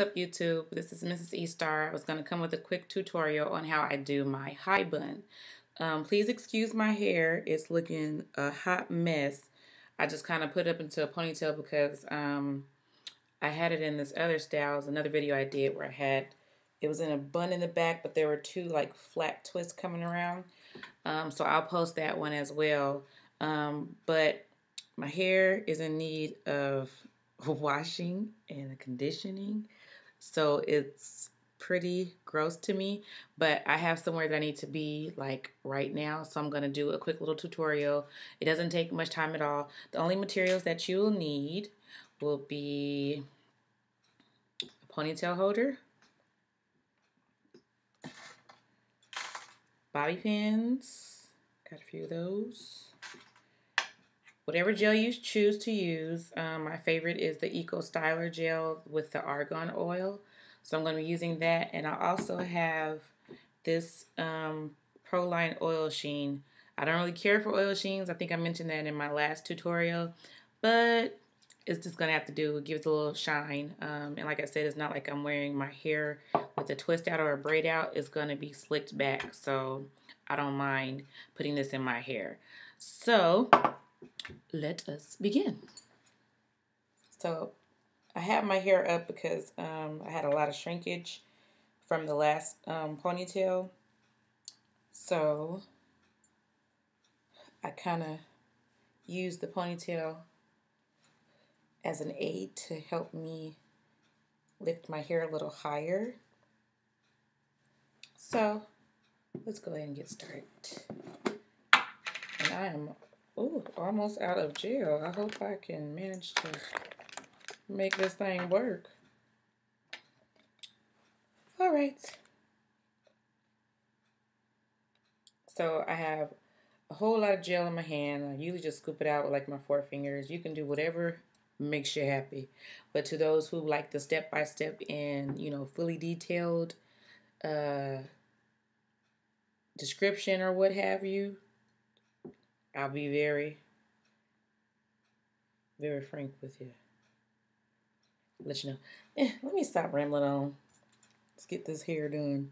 up, YouTube? This is Mrs. E Star. I was going to come with a quick tutorial on how I do my high bun. Please excuse my hair. It's looking a hot mess. I just kind of put it up into a ponytail because I had it in this other style. It was another video I did where it was in a bun in the back, but there were two like flat twists coming around. So I'll post that one as well. But my hair is in need of washing and conditioning, so it's pretty gross to me, but I have somewhere that I need to be like right now, so I'm going to do a quick little tutorial. It doesn't take much time at all. The only materials that you'll need will be a ponytail holder, bobby pins, got a few of those, whatever gel you choose to use. My favorite is the Eco Styler gel with the argan oil. So I'm going to be using that. And I also have this Proline oil sheen. I don't really care for oil sheens. I think I mentioned that in my last tutorial. But it's just going to have to do. It gives a little shine. And like I said, it's not like I'm wearing my hair with a twist out or a braid out. It's going to be slicked back. So I don't mind putting this in my hair. So let us begin. So I have my hair up because I had a lot of shrinkage from the last ponytail. So I kind of use the ponytail as an aid to help me lift my hair a little higher. So let's go ahead and get started. And I am almost out of gel. I hope I can manage to make this thing work. All right. So I have a whole lot of gel in my hand. I usually just scoop it out with like my 4 fingers. You can do whatever makes you happy. But to those who like the step-by-step and, fully detailed description or what have you, I'll be very, very frank with you. Let you know. Let me stop rambling on. Let's get this hair done.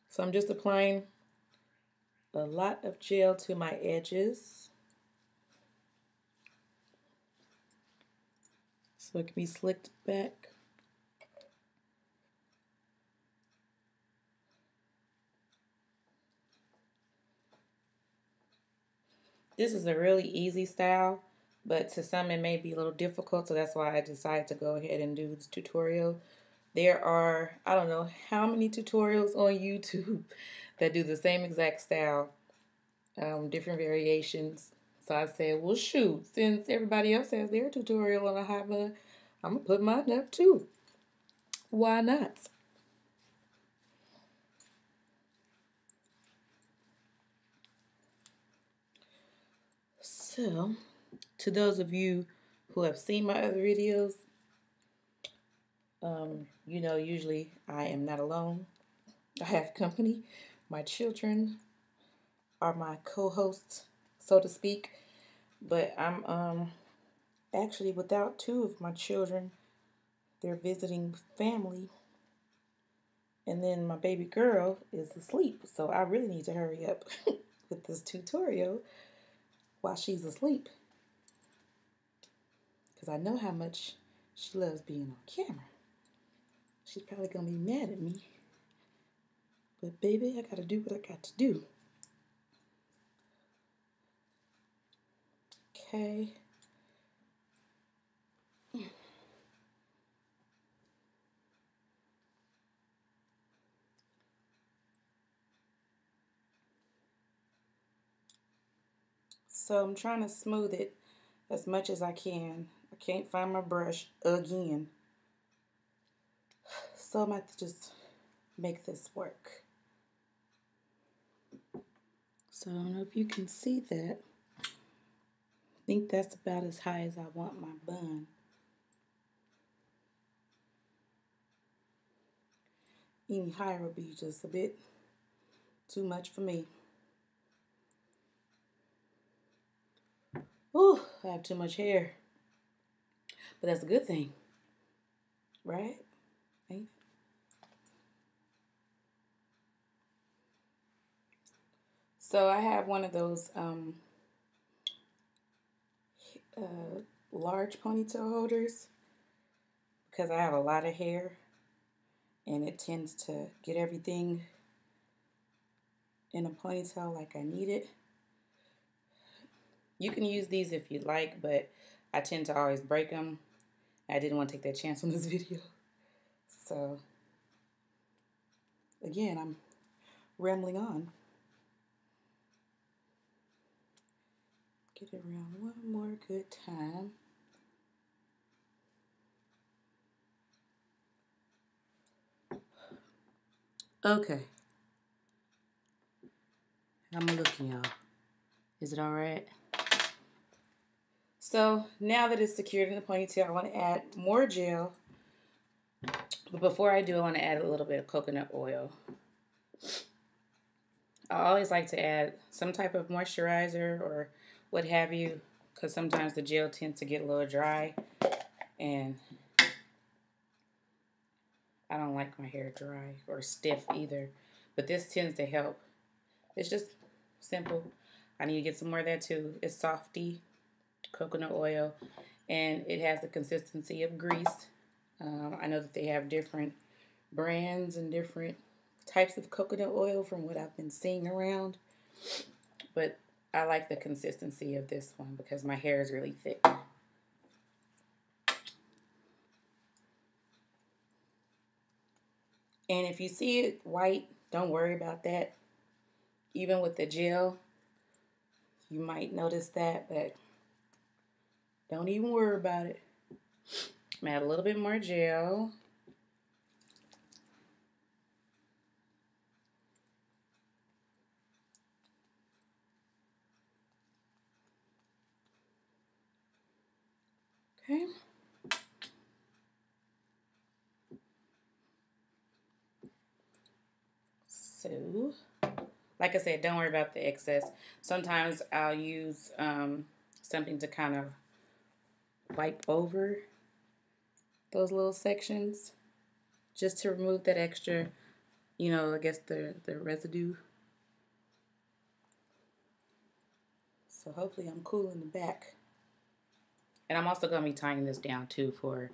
So I'm just applying a lot of gel to my edges so it can be slicked back. This is a really easy style, but to some it may be a little difficult, so that's why I decided to go ahead and do this tutorial. There are, I don't know how many tutorials on YouTube that do the same exact style, different variations. So I said, well, shoot, since everybody else has their tutorial on a high bun, I'm going to put mine up too. Why not? So, to those of you who have seen my other videos, usually I am not alone. I have company. My children are my co-hosts, so to speak. But I'm actually without 2 of my children. They're visiting family. And then my baby girl is asleep. So I really need to hurry up with this tutorial while she's asleep. Because I know how much she loves being on camera. She's probably going to be mad at me. But baby, I got to do what I got to do. Okay. So I'm trying to smooth it as much as I can. I can't find my brush again. So I'm going to have to just make this work. So I don't know if you can see that. I think that's about as high as I want my bun. Any higher would be just a bit too much for me. Ooh, I have too much hair. But that's a good thing, right? Right? So I have one of those large ponytail holders because I have a lot of hair and it tends to get everything in a ponytail like I need it. You can use these if you like, but I tend to always break them. I didn't want to take that chance on this video. So, again, I'm rambling on. Get it around one more good time. Okay. I'm looking, y'all. Is it all right? So now that it's secured in the ponytail, I want to add more gel. But before I do, I want to add a little bit of coconut oil. I always like to add some type of moisturizer or what have you, because sometimes the gel tends to get a little dry, and I don't like my hair dry or stiff either. But this tends to help. It's just simple. I need to get some more of that too. It's softy coconut oil, and it has the consistency of grease. I know that they have different brands and different types of coconut oil from what I've been seeing around, but I like the consistency of this one because my hair is really thick. And if you see it white, don't worry about that. Even with the gel, you might notice that, but don't even worry about it. I'm gonna add a little bit more gel. Okay. So, like I said, don't worry about the excess. Sometimes I'll use something to kind of wipe over those little sections just to remove that extra, you know, I guess the residue. So hopefully I'm cool in the back. And I'm also going to be tying this down too for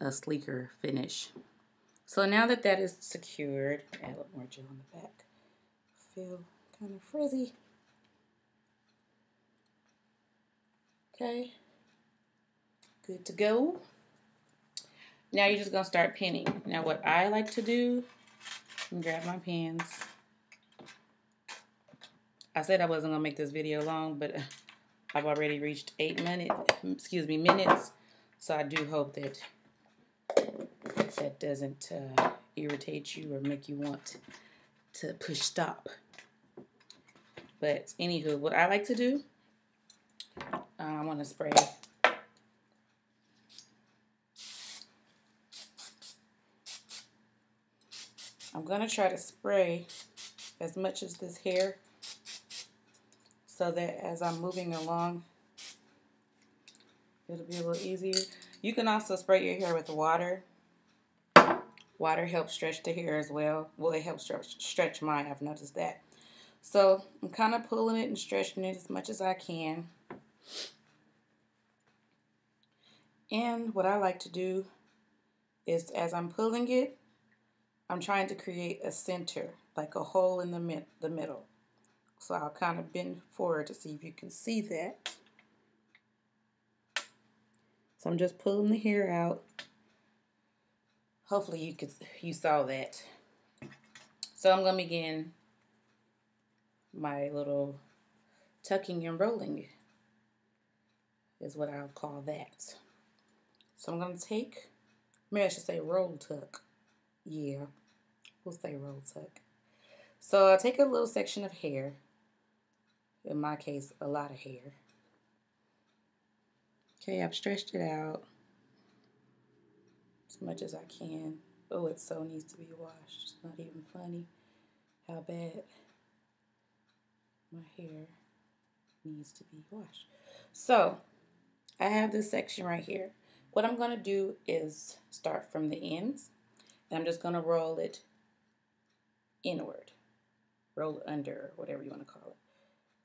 a sleeker finish. So now that that is secured, add a little more gel on the back. Feel kind of frizzy. Okay. Good to go. Now you're just going to start pinning. Now what I like to do, grab my pins. I said I wasn't going to make this video long, but I've already reached 8 minutes. So I do hope that that doesn't irritate you or make you want to push stop. But anywho, what I like to do, I want to spray. I'm going to try to spray as much as this hair so that as I'm moving along, it'll be a little easier. You can also spray your hair with water. Water helps stretch the hair as well. Well, it helps stretch mine. I've noticed that. So I'm kind of pulling it and stretching it as much as I can. And what I like to do is as I'm pulling it, I'm trying to create a center, like a hole in the middle. So I'll kind of bend forward to see if you can see that. So I'm just pulling the hair out. Hopefully you saw that. So I'm going to begin my little tucking and rolling is what I'll call that. So I'm going to take, maybe I should say roll tuck. Yeah, we'll say roll tuck. So I'll take a little section of hair. In my case, a lot of hair. Okay, I've stretched it out as much as I can. Oh, it so needs to be washed. It's not even funny how bad my hair needs to be washed. So I have this section right here. What I'm going to do is start from the ends, And I'm just going to roll it inward, roll it under, whatever you want to call it.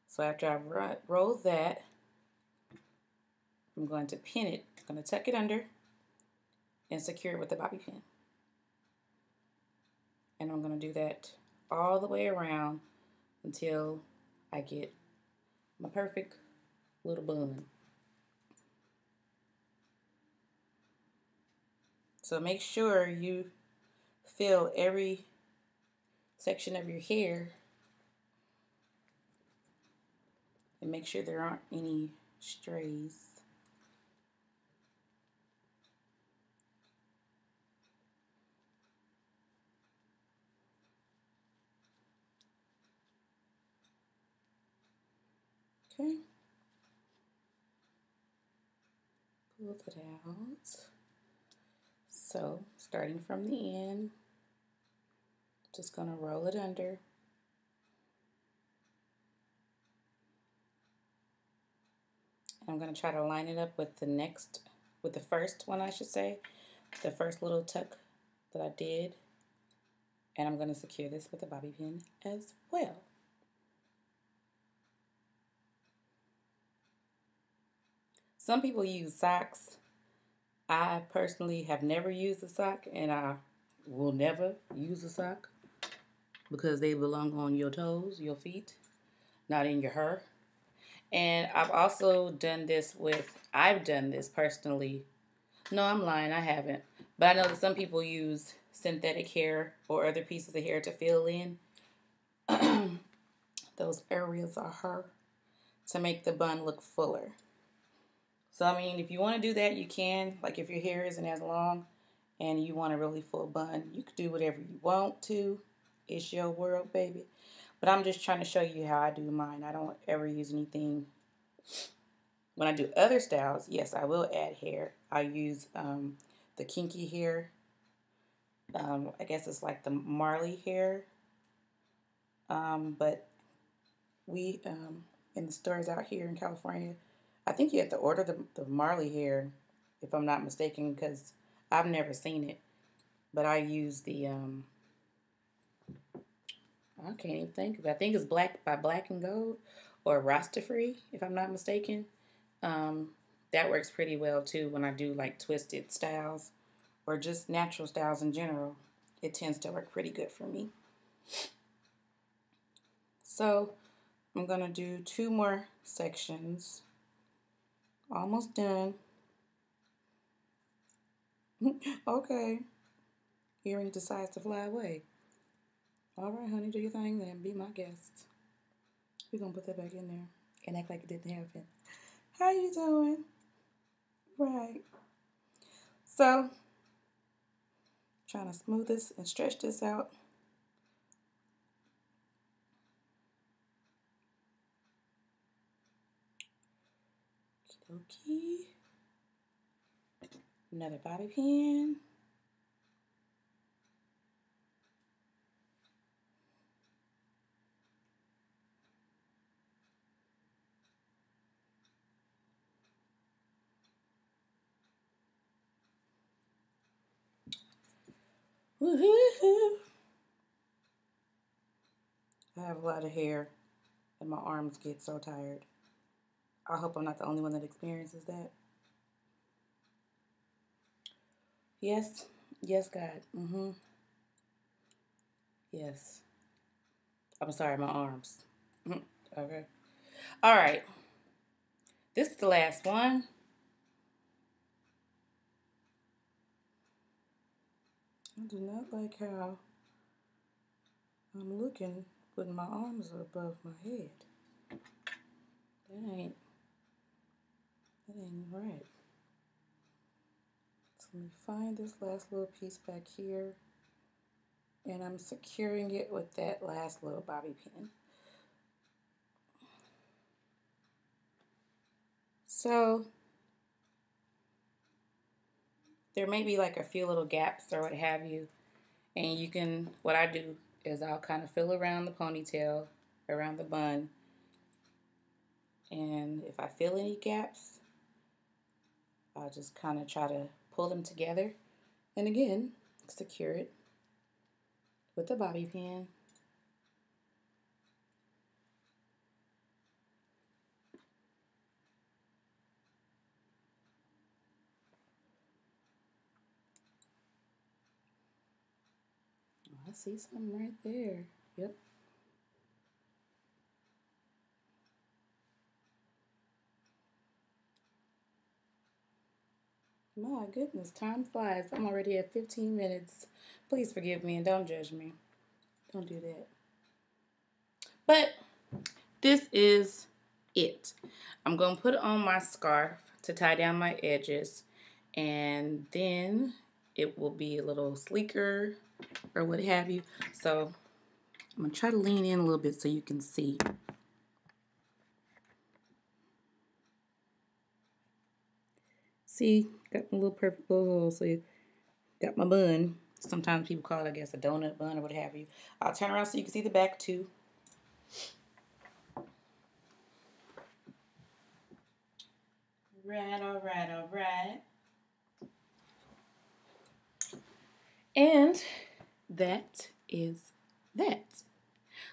So after I've rolled that, I'm going to pin it. I'm going to tuck it under and secure it with the bobby pin. And I'm going to do that all the way around until I get my perfect little bun. So make sure you fill every section of your hair and make sure there aren't any strays. Okay. Pull it out. So starting from the end, just going to roll it under. I'm going to try to line it up with the first one, I should say, the first little tuck that I did. And I'm going to secure this with a bobby pin as well. Some people use socks. I personally have never used a sock, and I will never use a sock because they belong on your toes, your feet, not in your hair. And I've done this personally. No, I'm lying, I haven't. But I know that some people use synthetic hair or other pieces of hair to fill in those areas of hair to make the bun look fuller. So, I mean, if you want to do that, you can. Like, if your hair isn't as long and you want a really full bun, you can do whatever you want to. It's your world, baby. But I'm just trying to show you how I do mine. I don't ever use anything. When I do other styles, yes, I will add hair. I use the kinky hair. I guess it's like the Marley hair. But we, in the stores out here in California, I think you have to order the Marley hair, if I'm not mistaken, because I've never seen it. But I use the, I can't even think of it. I think it's Black and Gold or Rasta Free, if I'm not mistaken. That works pretty well too when I do like twisted styles or just natural styles in general. It tends to work pretty good for me. So I'm going to do 2 more sections. Almost done. Okay. Earring decides to fly away. All right, honey, do your thing then. Be my guest. We're going to put that back in there and act like it didn't happen. How you doing? Right. So, trying to smooth this and stretch this out. Okay. Another bobby pin. Woohoo! I have a lot of hair and my arms get so tired. I hope I'm not the only one that experiences that. Yes. Yes, God. Yes. I'm sorry, my arms. Okay. All right. This is the last one. I do not like how I'm looking when my arms are above my head. That ain't right. So let me find this last little piece back here. And I'm securing it with that last little bobby pin. So there may be like a few little gaps or what have you. And you can, what I do is I'll kind of fill around the ponytail, around the bun. And if I feel any gaps, I'll just kind of try to pull them together. And again, secure it with a bobby pin. I see something right there. Yep. My goodness, time flies. I'm already at 15 minutes. Please forgive me and don't judge me. Don't do that. But this is it. I'm going to put on my scarf to tie down my edges, and then it will be a little sleeker or what have you. So I'm going to try to lean in a little bit so you can see. See, got my little perfect little hole. So you got my bun. Sometimes people call it, I guess, a donut bun or what have you. I'll turn around so you can see the back too. Right, all right, all right. And that is that.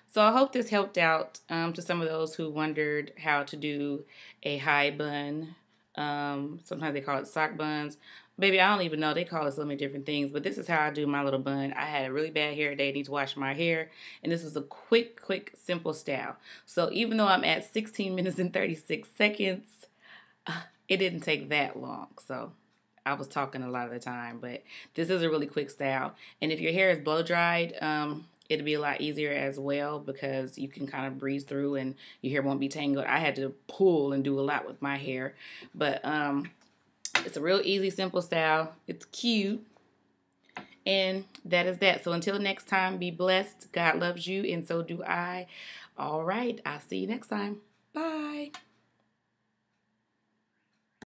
So I hope this helped out to some of those who wondered how to do a high bun. Sometimes they call it sock buns. Baby, I don't even know. They call it so many different things. But this is how I do my little bun. I had a really bad hair day. I need to wash my hair. And this is a quick, simple style. So even though I'm at 16 minutes and 36 seconds, it didn't take that long. So I was talking a lot of the time. But this is a really quick style. And if your hair is blow dried, it'll be a lot easier as well because you can kind of breeze through and your hair won't be tangled. I had to pull and do a lot with my hair. But it's a real easy, simple style. It's cute. And that is that. So until next time, be blessed. God loves you and so do I. All right. I'll see you next time.